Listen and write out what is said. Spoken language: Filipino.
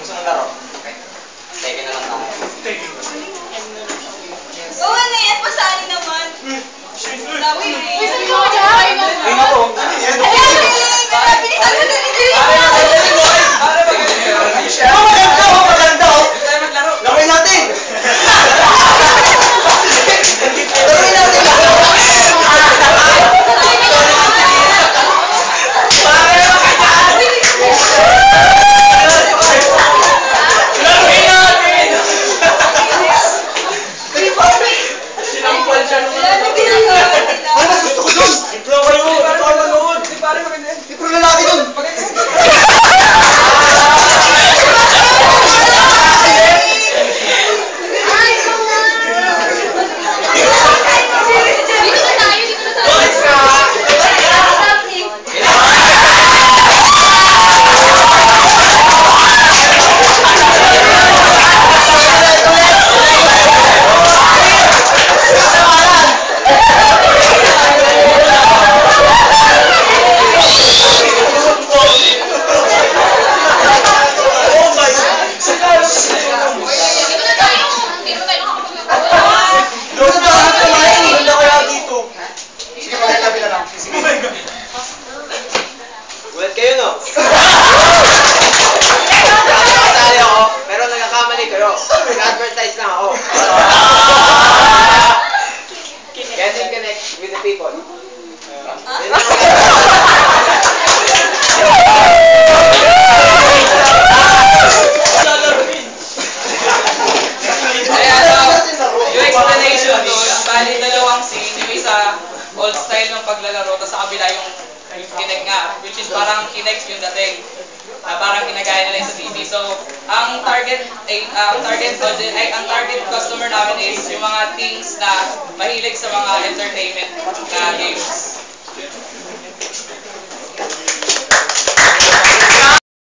Gusto mong laro? Okay. Take na lang tayo. Oo na yan, pasali naman. Sabi rin. Ay, saan ka ba dyan? Ay, naku. Ayan, bilisan mo na ni Julie. Maganda. Gawin natin. Gawin natin. Ulit kayo, no? Nakakasali ako, pero nagkakamali kayo. Nag-advertise lang ako. Getting connect with the people. Yung explanation doon, bali dalawang scene, yung isa old style ng paglalaro, tapos sa kabila yung kinect nga, which is parang kinect yung dating. Parang ginagaya nila sa TV. So, ang target customer namin is yung mga teens na mahilig sa mga entertainment na games.